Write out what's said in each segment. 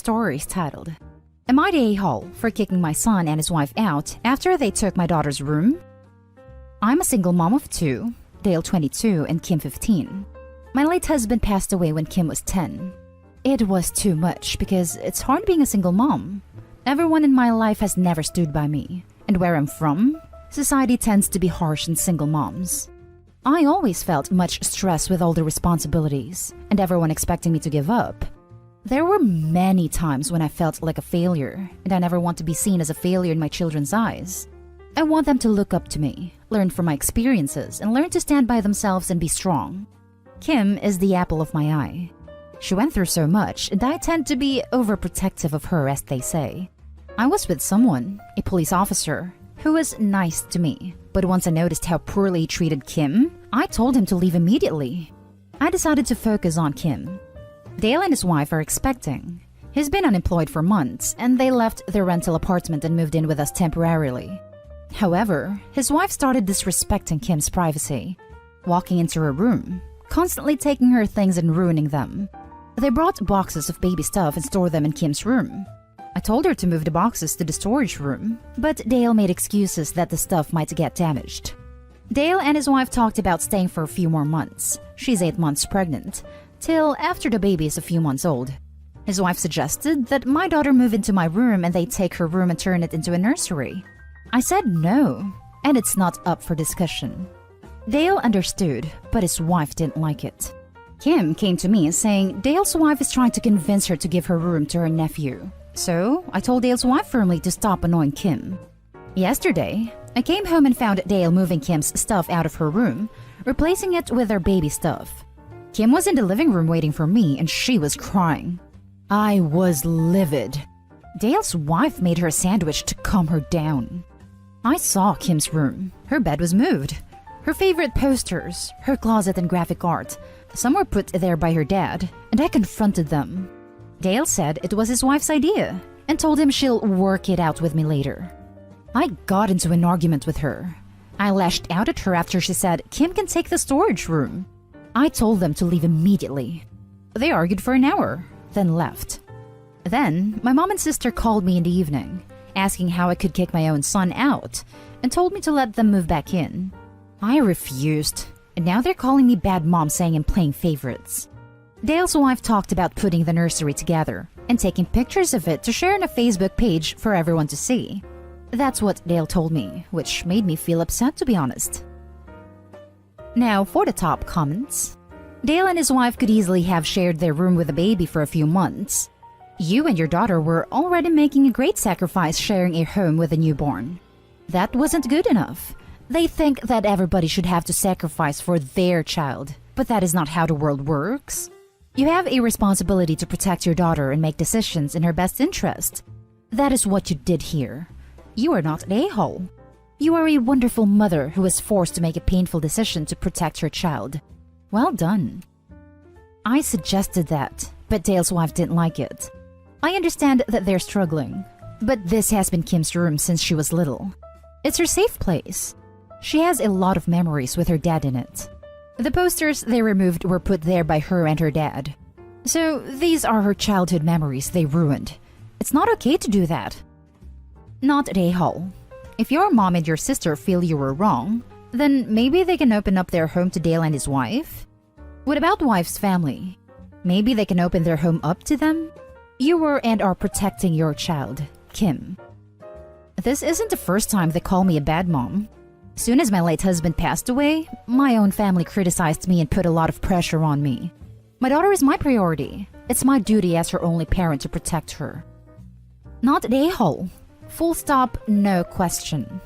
story is titled, Am I the a-hole for kicking my son and his wife out after they took my daughter's room? I'm a single mom of two, Dale 22 and Kim 15. My late husband passed away when Kim was 10. It was too much because it's hard being a single mom. Everyone in my life has never stood by me, and where I'm from, society tends to be harsh on single moms. I always felt much stress with all the responsibilities, and everyone expecting me to give up. There were many times when I felt like a failure, and I never want to be seen as a failure in my children's eyes. I want them to look up to me, learn from my experiences, and learn to stand by themselves and be strong. Kim is the apple of my eye. She went through so much, and I tend to be overprotective of her, as they say. I was with someone, a police officer, who was nice to me, but once I noticed how poorly he treated Kim, I told him to leave immediately. I decided to focus on Kim. Dale and his wife are expecting. He's been unemployed for months, and they left their rental apartment and moved in with us temporarily. However, his wife started disrespecting Kim's privacy, walking into her room, constantly taking her things and ruining them. They brought boxes of baby stuff and stored them in Kim's room. I told her to move the boxes to the storage room, but Dale made excuses that the stuff might get damaged. Dale and his wife talked about staying for a few more months. She's 8 months pregnant, till after the baby is a few months old. His wife suggested that my daughter move into my room and they take her room and turn it into a nursery. I said no, and it's not up for discussion. Dale understood, but his wife didn't like it. Kim came to me saying Dale's wife is trying to convince her to give her room to her nephew. So I told Dale's wife firmly to stop annoying Kim. Yesterday, I came home and found Dale moving Kim's stuff out of her room, replacing it with her baby stuff. Kim was in the living room waiting for me and she was crying. I was livid. Dale's wife made her a sandwich to calm her down. I saw Kim's room. Her bed was moved. Her favorite posters, her closet and graphic art, some were put there by her dad, and I confronted them. Dale said it was his wife's idea and told him she'll work it out with me later. I got into an argument with her. I lashed out at her after she said Kim can take the storage room. I told them to leave immediately. They argued for an hour, then left. Then my mom and sister called me in the evening, asking how I could kick my own son out, and told me to let them move back in. I refused, and now they're calling me bad mom, saying I'm playing favorites. Dale's wife talked about putting the nursery together and taking pictures of it to share on a Facebook page for everyone to see. That's what Dale told me, which made me feel upset, to be honest. Now for the top comments. Dale and his wife could easily have shared their room with a baby for a few months. You and your daughter were already making a great sacrifice sharing a home with a newborn. That wasn't good enough. They think that everybody should have to sacrifice for their child, but that is not how the world works. You have a responsibility to protect your daughter and make decisions in her best interest. That is what you did here. You are not an a-hole. You are a wonderful mother who was forced to make a painful decision to protect her child. Well done. I suggested that, but Dale's wife didn't like it. I understand that they're struggling, but this has been Kim's room since she was little. It's her safe place. She has a lot of memories with her dad in it. The posters they removed were put there by her and her dad. So these are her childhood memories they ruined. It's not okay to do that. Not an a-hole. If your mom and your sister feel you were wrong, then maybe they can open up their home to Dale and his wife. What about wife's family? Maybe they can open their home up to them? You were and are protecting your child, Kim. This isn't the first time they call me a bad mom. Soon as my late husband passed away, my own family criticized me and put a lot of pressure on me. My daughter is my priority. It's my duty as her only parent to protect her. Not an a-hole. Full stop, no question.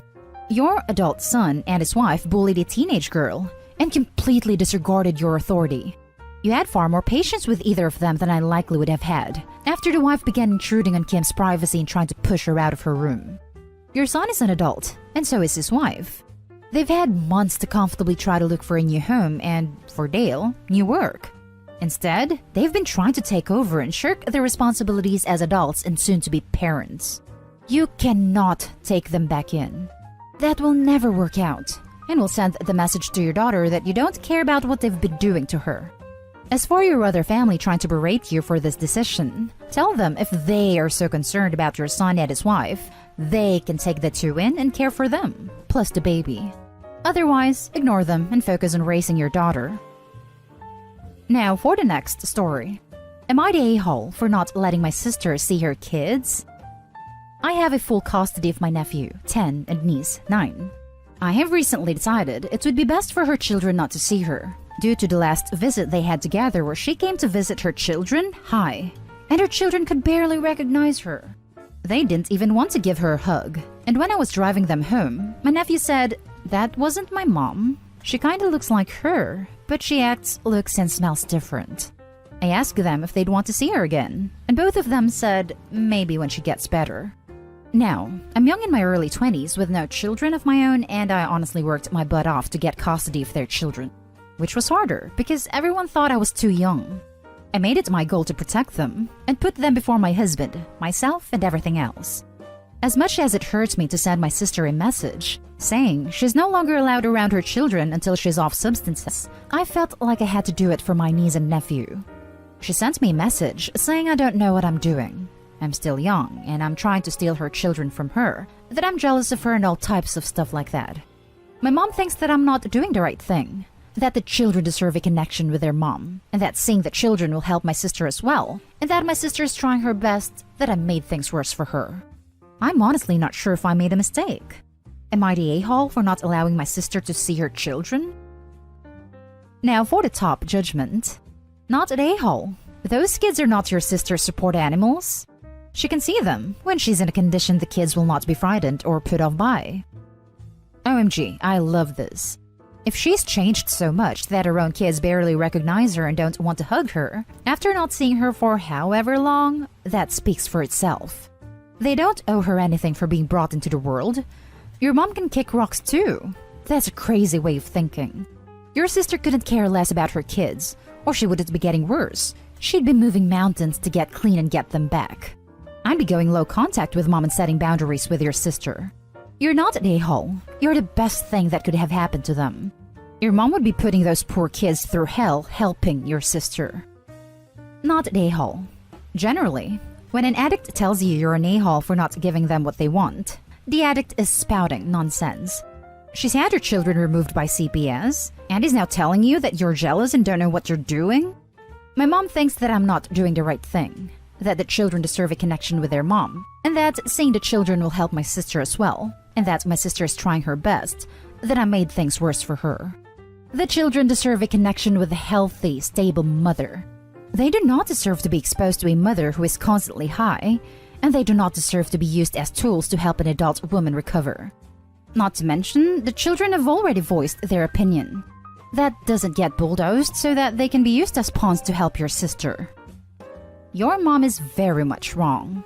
Your adult son and his wife bullied a teenage girl and completely disregarded your authority. You had far more patience with either of them than I likely would have had after the wife began intruding on Kim's privacy and trying to push her out of her room. Your son is an adult, and so is his wife. They've had months to comfortably try to look for a new home and, for Dale, new work. Instead, they've been trying to take over and shirk their responsibilities as adults and soon-to-be parents. You cannot take them back in. That will never work out, and will send the message to your daughter that you don't care about what they've been doing to her. As for your other family trying to berate you for this decision, tell them if they are so concerned about your son and his wife, they can take the two in and care for them, plus the baby. Otherwise, ignore them and focus on raising your daughter. Now for the next story. Am I the a-hole for not letting my sister see her kids? I have a full custody of my nephew, 10, and niece, 9. I have recently decided it would be best for her children not to see her, due to the last visit they had together where she came to visit her children, hi, and her children could barely recognize her. They didn't even want to give her a hug, and when I was driving them home, my nephew said, "That wasn't my mom. She kinda looks like her, but she acts, looks, and smells different." I asked them if they'd want to see her again, and both of them said maybe when she gets better. Now, I'm young in my early 20s with no children of my own, and I honestly worked my butt off to get custody of their children, which was harder because everyone thought I was too young. I made it my goal to protect them and put them before my husband, myself, and everything else. As much as it hurt me to send my sister a message saying she's no longer allowed around her children until she's off substances, I felt like I had to do it for my niece and nephew. She sent me a message saying I don't know what I'm doing. I'm still young and I'm trying to steal her children from her, that I'm jealous of her and all types of stuff like that. My mom thinks that I'm not doing the right thing, that the children deserve a connection with their mom, and that seeing the children will help my sister as well, and that my sister is trying her best, that I made things worse for her. I'm honestly not sure if I made a mistake. Am I the a-hole for not allowing my sister to see her children? Now for the top judgment. Not an a-hole. Those kids are not your sister's support animals. She can see them when she's in a condition the kids will not be frightened or put off by. OMG, I love this. If she's changed so much that her own kids barely recognize her and don't want to hug her, after not seeing her for however long, that speaks for itself. They don't owe her anything for being brought into the world. Your mom can kick rocks too. That's a crazy way of thinking. Your sister couldn't care less about her kids, or she wouldn't be getting worse. She'd be moving mountains to get clean and get them back. I'd be going low contact with mom and setting boundaries with your sister. You're not an a-hole. You're the best thing that could have happened to them. Your mom would be putting those poor kids through hell helping your sister. Not an a-hole. Generally, when an addict tells you you're an a-hole for not giving them what they want, the addict is spouting nonsense. She's had her children removed by CPS, and is now telling you that you're jealous and don't know what you're doing? My mom thinks that I'm not doing the right thing, that the children deserve a connection with their mom, and that seeing the children will help my sister as well, and that my sister is trying her best, that I made things worse for her. The children deserve a connection with a healthy, stable mother. They do not deserve to be exposed to a mother who is constantly high, and they do not deserve to be used as tools to help an adult woman recover. Not to mention, the children have already voiced their opinion. That doesn't get bulldozed so that they can be used as pawns to help your sister. Your mom is very much wrong.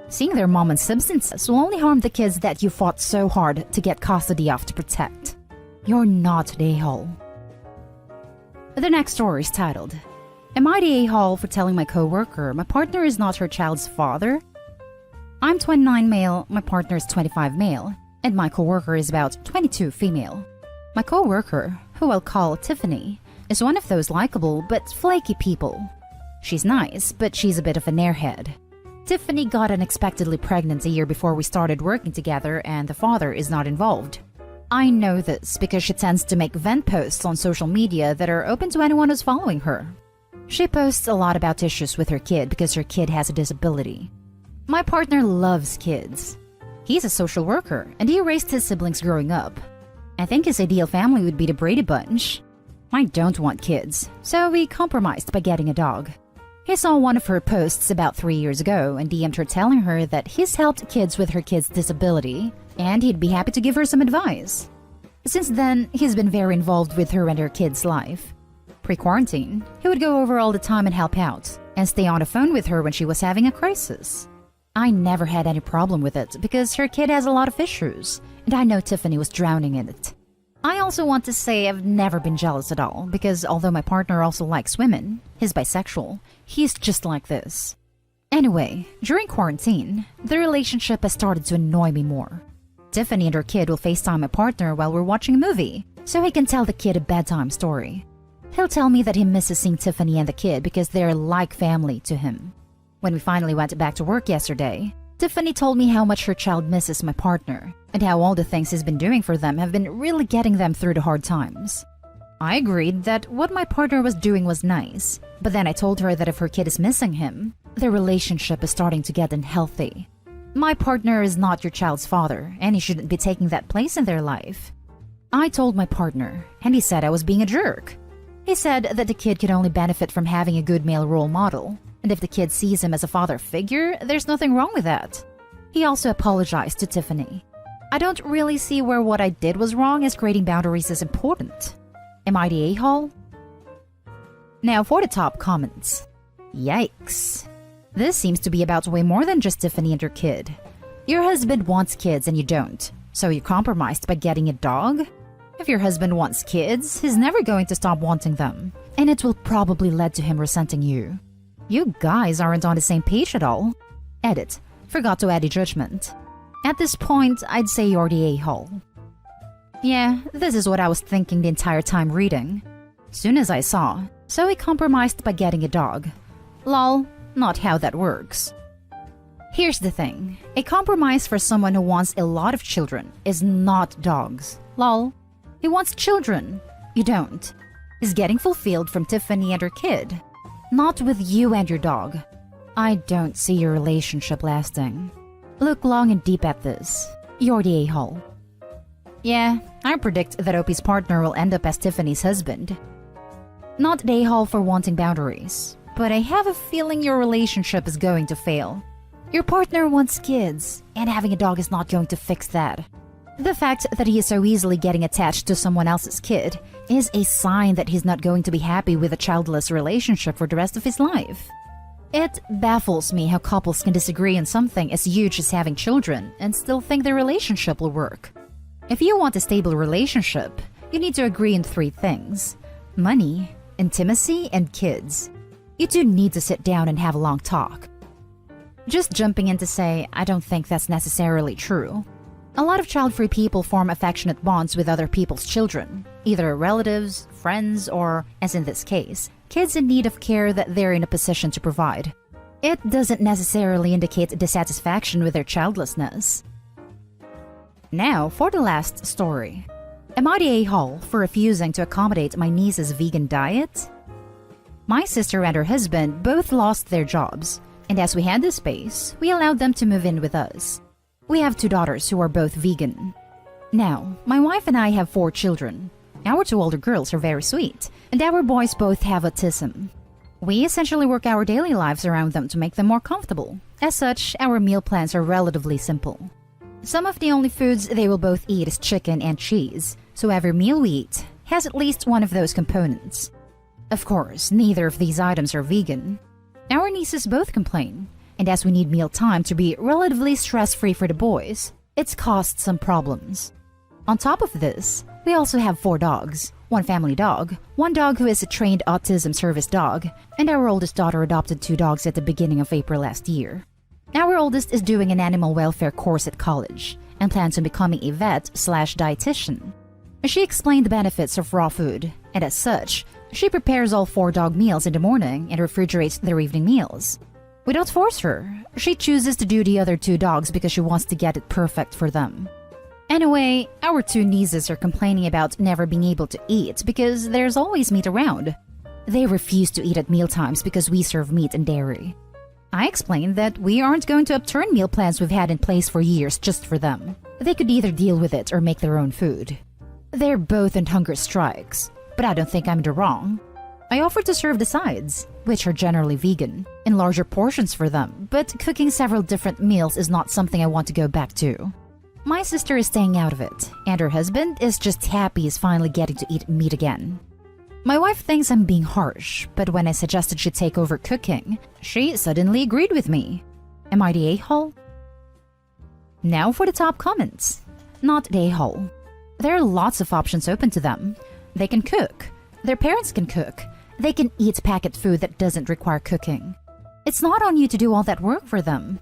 Seeing their mom on substances will only harm the kids that you fought so hard to get custody of to protect. You're not the a-hole. The next story is titled, Am I the a-hole for telling my coworker my partner is not her child's father? I'm 29 male, my partner is 25 male, and my coworker is about 22 female. My coworker, who I'll call Tiffany, is one of those likable but flaky people. She's nice, but she's a bit of an airhead. Tiffany got unexpectedly pregnant a year before we started working together, and the father is not involved. I know this because she tends to make vent posts on social media that are open to anyone who's following her. She posts a lot about issues with her kid because her kid has a disability. My partner loves kids. He's a social worker, and he raised his siblings growing up. I think his ideal family would be the Brady Bunch. I don't want kids, so we compromised by getting a dog. He saw one of her posts about 3 years ago and DM'd her telling her that he's helped kids with her kid's disability, and he'd be happy to give her some advice. Since then, he's been very involved with her and her kid's life. Pre-quarantine, he would go over all the time and help out, and stay on the phone with her when she was having a crisis. I never had any problem with it because her kid has a lot of issues, and I know Tiffany was drowning in it. I also want to say I've never been jealous at all because although my partner also likes women, he's bisexual, he's just like this. Anyway, during quarantine, the relationship has started to annoy me more. Tiffany and her kid will FaceTime my partner while we're watching a movie, so he can tell the kid a bedtime story. He'll tell me that he misses seeing Tiffany and the kid because they're like family to him. When we finally went back to work yesterday, Tiffany told me how much her child misses my partner and how all the things he's been doing for them have been really getting them through the hard times. I agreed that what my partner was doing was nice, but then I told her that if her kid is missing him, their relationship is starting to get unhealthy. My partner is not your child's father, and he shouldn't be taking that place in their life. I told my partner, and he said I was being a jerk. He said that the kid could only benefit from having a good male role model, and if the kid sees him as a father figure, there's nothing wrong with that. He also apologized to Tiffany. I don't really see where what I did was wrong, as creating boundaries is important. Am I the a-hole? Now for the top comments. Yikes. This seems to be about way more than just Tiffany and your kid. Your husband wants kids and you don't, so you compromised by getting a dog? If your husband wants kids, he's never going to stop wanting them, and it will probably lead to him resenting you. You guys aren't on the same page at all. Edit. Forgot to add a judgment. At this point, I'd say you're the a-hole. Yeah, this is what I was thinking the entire time reading. Soon as I saw, so he compromised by getting a dog. Lol, not how that works. Here's the thing. A compromise for someone who wants a lot of children is not dogs. Lol. He wants children. You don't. He's getting fulfilled from Tiffany and her kid. Not with you and your dog. I don't see your relationship lasting. Look long and deep at this. You're the a-hole. Yeah, I predict that Opie's partner will end up as Tiffany's husband. Not the a-hole for wanting boundaries, but I have a feeling your relationship is going to fail. Your partner wants kids, and having a dog is not going to fix that. The fact that he is so easily getting attached to someone else's kid is a sign that he's not going to be happy with a childless relationship for the rest of his life. It baffles me how couples can disagree on something as huge as having children and still think their relationship will work. If you want a stable relationship, you need to agree on 3 things: money, intimacy, and kids. You two need to sit down and have a long talk. Just jumping in to say, I don't think that's necessarily true. A lot of child-free people form affectionate bonds with other people's children, either relatives, friends, or, as in this case, kids in need of care that they're in a position to provide. It doesn't necessarily indicate dissatisfaction with their childlessness. Now for the last story. Am I the a-hole for refusing to accommodate my niece's vegan diet? My sister and her husband both lost their jobs, and as we had the space, we allowed them to move in with us. We have 2 daughters who are both vegan. Now, my wife and I have 4 children. Our 2 older girls are very sweet, and our boys both have autism. We essentially work our daily lives around them to make them more comfortable. As such, our meal plans are relatively simple. Some of the only foods they will both eat is chicken and cheese, so every meal we eat has at least one of those components. Of course, neither of these items are vegan. Our nieces both complain, and as we need meal time to be relatively stress-free for the boys, it's caused some problems. On top of this, we also have 4 dogs, 1 family dog, 1 dog who is a trained autism service dog, and our oldest daughter adopted 2 dogs at the beginning of April last year. Our oldest is doing an animal welfare course at college and plans on becoming a vet/dietitian. She explained the benefits of raw food, and as such, she prepares all 4 dog meals in the morning and refrigerates their evening meals. We don't force her. She chooses to do the other 2 dogs because she wants to get it perfect for them. Anyway, our 2 nieces are complaining about never being able to eat because there's always meat around. They refuse to eat at mealtimes because we serve meat and dairy. I explained that we aren't going to upturn meal plans we've had in place for years just for them. They could either deal with it or make their own food. They're both on hunger strikes, but I don't think I'm in the wrong. I offered to serve the sides, which are generally vegan, in larger portions for them, but cooking several different meals is not something I want to go back to. My sister is staying out of it, and her husband is just happy he's finally getting to eat meat again. My wife thinks I'm being harsh, but when I suggested she take over cooking, she suddenly agreed with me. Am I the a-hole? Now for the top comments. Not the a-hole. There are lots of options open to them. They can cook. Their parents can cook. They can eat packet food that doesn't require cooking. It's not on you to do all that work for them.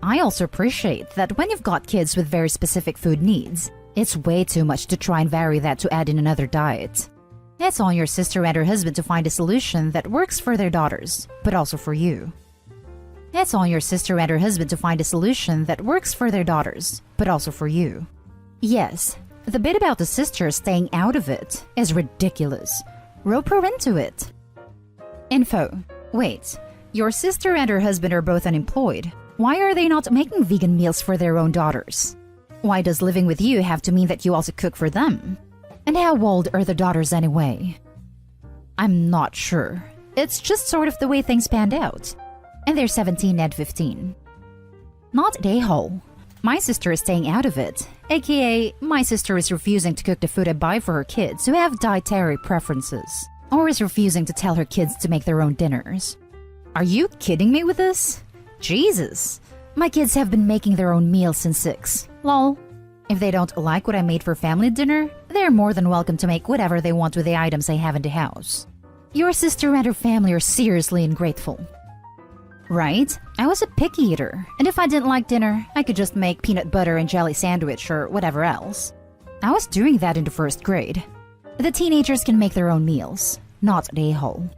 I also appreciate that when you've got kids with very specific food needs, it's way too much to try and vary that to add in another diet. It's on your sister and her husband to find a solution that works for their daughters, but also for you. It's on your sister and her husband to find a solution that works for their daughters, but also for you. Yes, the bit about the sister staying out of it is ridiculous. Rope her into it. Info. Wait, your sister and her husband are both unemployed. Why are they not making vegan meals for their own daughters? Why does living with you have to mean that you also cook for them? And how old are the daughters anyway? I'm not sure. It's just sort of the way things panned out. And they're 17 and 15. Not a-hole. My sister is staying out of it, aka my sister is refusing to cook the food I buy for her kids who have dietary preferences, or is refusing to tell her kids to make their own dinners. Are you kidding me with this? Jesus! My kids have been making their own meals since 6. Lol. If they don't like what I made for family dinner, they're more than welcome to make whatever they want with the items I have in the house. Your sister and her family are seriously ungrateful. Right? I was a picky eater, and if I didn't like dinner, I could just make peanut butter and jelly sandwich or whatever else. I was doing that in the 1st grade. The teenagers can make their own meals, not the a-hole.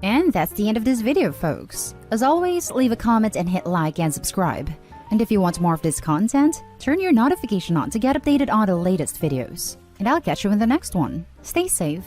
And that's the end of this video, folks. As always, leave a comment and hit like and subscribe. And if you want more of this content, turn your notification on to get updated on the latest videos. And I'll catch you in the next one. Stay safe.